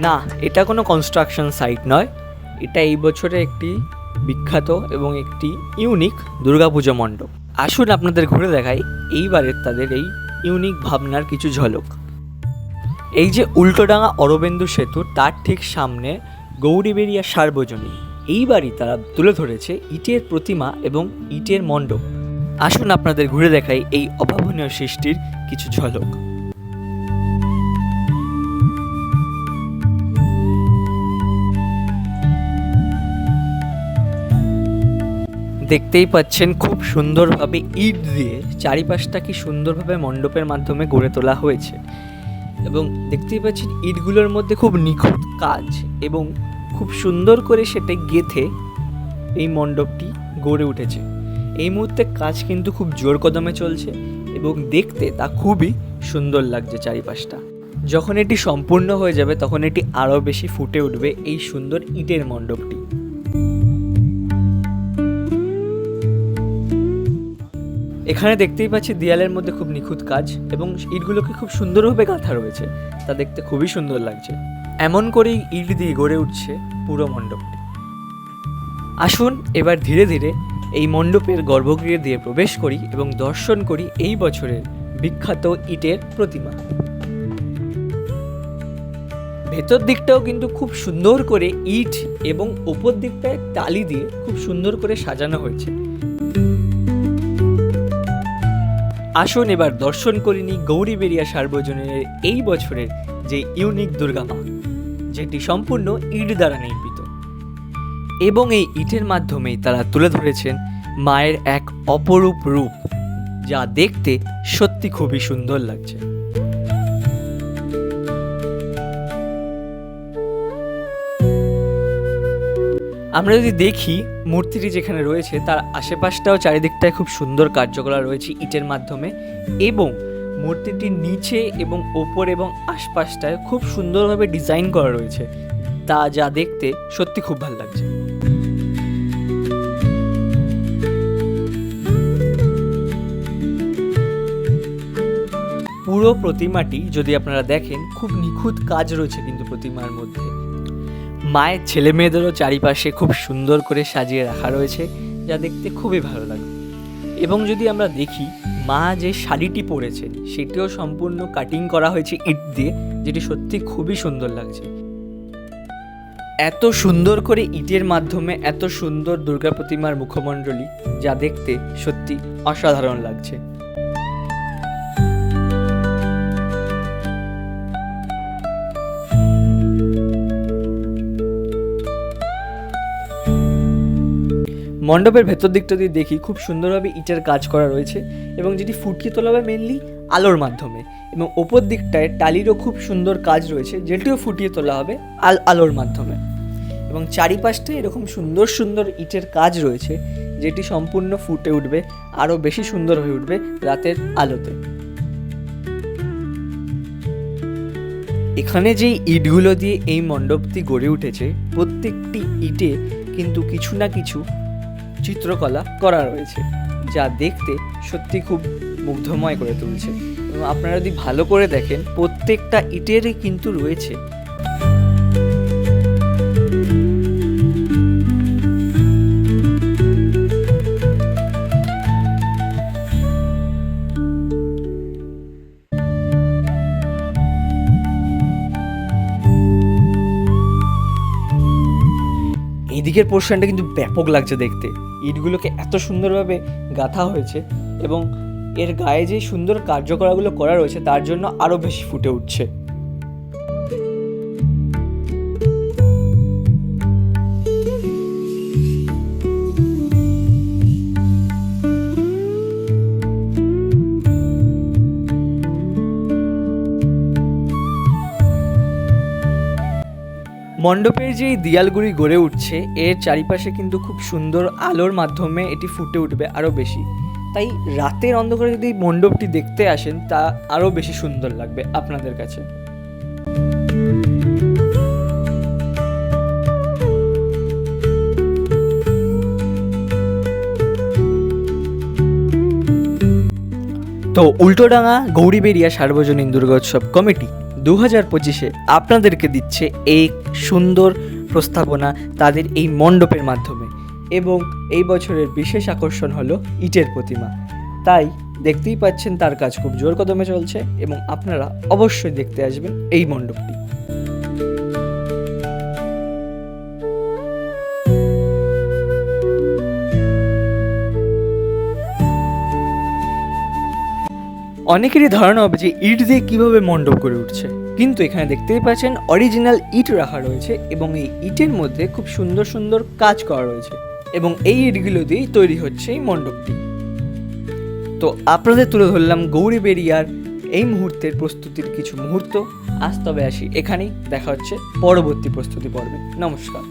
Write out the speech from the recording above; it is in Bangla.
না, এটা কোনো কনস্ট্রাকশন সাইট নয়, এটা এই বছরে একটি বিখ্যাত এবং একটি ইউনিক দুর্গাপুজো মণ্ডপ। আসুন আপনাদের ঘুরে দেখাই এইবারের তাদের এই ইউনিক ভাবনার কিছু ঝলক। এই যে উল্টোডাঙা অরবিন্দু সেতু, তার ঠিক সামনে গৌরীবেড়িয়া সার্বজনীন, এইবারই তারা তুলে ধরেছে ইটের প্রতিমা এবং ইটের মণ্ডপ। আসুন আপনাদের ঘুরে দেখাই এই অভাবনীয় সৃষ্টির কিছু ঝলক। দেখতেই পাচ্ছেন খুব সুন্দরভাবে ইট দিয়ে চারিপাশটা কি সুন্দরভাবে মণ্ডপের মাধ্যমে গড়ে তোলা হয়েছে, এবং দেখতেই পাচ্ছেন ইটগুলোর মধ্যে খুব নিখুঁত কাজ এবং খুব সুন্দর করে সেটা গেঁথে এই মণ্ডপটি গড়ে উঠেছে। এই মুহূর্তে কাজ কিন্তু খুব জোর কদমে চলছে এবং দেখতে তা খুবই সুন্দর লাগছে চারিপাশটা। যখন এটি সম্পূর্ণ হয়ে যাবে তখন এটি আরও বেশি ফুটে উঠবে এই সুন্দর ইটের মণ্ডপটি। এখানে দেখতেই পাচ্ছি দেয়ালের মধ্যে খুব নিখুঁত কাজ এবং ইটগুলোকে খুব সুন্দরভাবে গাঁথা রয়েছে, তা দেখতে খুবই সুন্দর লাগছে। এমন করেই ইট দিয়ে গড়ে উঠছে পুরো মণ্ডপটি। আসুন এবার ধীরে ধীরে এই মণ্ডপের গর্ভগৃহে দিয়ে প্রবেশ করি এবং দর্শন করি এই বছরের বিখ্যাত ইটের প্রতিমা। ভেতর দিকটাও কিন্তু খুব সুন্দর করে ইট এবং ওপর দিকটায় টালি দিয়ে খুব সুন্দর করে সাজানো হয়েছে। আসুন এবার দর্শন করিনি গৌরীবেড়িয়া সার্বজনীনের এই বছরের যে ইউনিক দুর্গা মা, যেটি সম্পূর্ণ ইট দ্বারা নির্মিত, এবং এই ইটের মাধ্যমেই তারা তুলে ধরেছেন মায়ের এক অপরূপ রূপ, যা দেখতে সত্যি খুবই সুন্দর লাগছে। আমরা যদি দেখি মূর্তিটি যেখানে রয়েছে তার আশেপাশটাও চারিদিকটায় খুব সুন্দর কার্যকলাপ রয়েছে ইটের মাধ্যমে, এবং মূর্তিটির নিচে এবং ওপর এবং আশপাশটায় খুব সুন্দরভাবে ডিজাইন করা রয়েছে, তা যা দেখতে সত্যি খুব ভালো লাগছে। পুরো প্রতিমাটি যদি আপনারা দেখেন খুব নিখুঁত কাজ রয়েছে কিন্তু প্রতিমার মধ্যে। মায়ের ছেলে মেয়েদেরও চারিপাশে খুব সুন্দর করে সাজিয়ে রাখা রয়েছে, যা দেখতে খুবই ভালো লাগে। এবং যদি আমরা দেখি মা যে শাড়িটি পরেছেন সেটিও সম্পূর্ণ কাটিং করা হয়েছে ইট দিয়ে, যেটি সত্যি খুবই সুন্দর লাগছে। এত সুন্দর করে ইটের মাধ্যমে এত সুন্দর দুর্গা প্রতিমার মুখমণ্ডলী, যা দেখতে সত্যি অসাধারণ লাগছে। মণ্ডপের ভেতর দিকটা দিয়ে দেখি খুব সুন্দরভাবে ইটের কাজ করা রয়েছে এবং যেটি ফুটিয়ে তোলা হবে মেনলি আলোর মাধ্যমে, এবং ওপর দিকটায় টালিরও খুব সুন্দর কাজ রয়েছে, যেটিও ফুটিয়ে তোলা হবে আলোর মাধ্যমে, এবং চারিপাশটায় এরকম সুন্দর সুন্দর ইটের কাজ রয়েছে, যেটি সম্পূর্ণ ফুটে উঠবে, আরও বেশি সুন্দর হয়ে উঠবে রাতের আলোতে। এখানে যেই ইটগুলো দিয়ে এই মণ্ডপটি গড়ে উঠেছে, প্রত্যেকটি ইটে কিন্তু কিছু না কিছু চিত্রকলা করা রয়েছে, যা দেখতে সত্যি খুব মুগ্ধময় করে তুলছে। এবং আপনারা যদি ভালো করে দেখেন প্রত্যেকটা ইটেরই কিন্তু রয়েছে এইদিকের পোর্শনটা কিন্তু ব্যাপক লাগছে দেখতে। ইটগুলোকে এত সুন্দরভাবে গাঁথা হয়েছে এবং এর গায়ে যে সুন্দর কার্যকলাপগুলো করা রয়েছে তার জন্য আরও বেশি ফুটে উঠছে। মণ্ডপের যে দেয়ালগুলি গড়ে উঠছে এর চারিপাশে কিন্তু খুব সুন্দর আলোর মাধ্যমে এটি ফুটে উঠবে আরও বেশি, তাই রাতের অন্ধকারে যদি মণ্ডপটি দেখতে আসেন তা আরও বেশি সুন্দর লাগবে আপনাদের কাছে। তো উল্টোডাঙা গৌরীবেড়িয়া সার্বজনীন দুর্গোৎসব কমিটি 2025-এ আপনাদেরকে দিচ্ছে এই সুন্দর প্রস্তাবনা তাদের এই মণ্ডপের মাধ্যমে। এবং এই বছরের বিশেষ আকর্ষণ হলো ইটের প্রতিমা। তাই দেখতেই পাচ্ছেন তার কাজ খুব জোর কদমে চলছে এবং আপনারা অবশ্যই দেখতে আসবেন এই মণ্ডপটি। অনেকেরই ধারণা হবে যে ইট দিয়ে কীভাবে মণ্ডপ গড়ে উঠছে, কিন্তু এখানে দেখতেই পাচ্ছেন অরিজিনাল ইট রাখা রয়েছে এবং এই ইটের মধ্যে খুব সুন্দর সুন্দর কাজ করা রয়েছে এবং এই ইটগুলো দিয়েই তৈরি হচ্ছে এই মণ্ডপটি। তো আপনাদের তুলে ধরলাম গৌরীবেড়িয়ার এই মুহূর্তের প্রস্তুতির কিছু মুহূর্ত। আজ তবে আসি এখানেই, দেখা হচ্ছে পরবর্তী প্রস্তুতি পর্বে। নমস্কার।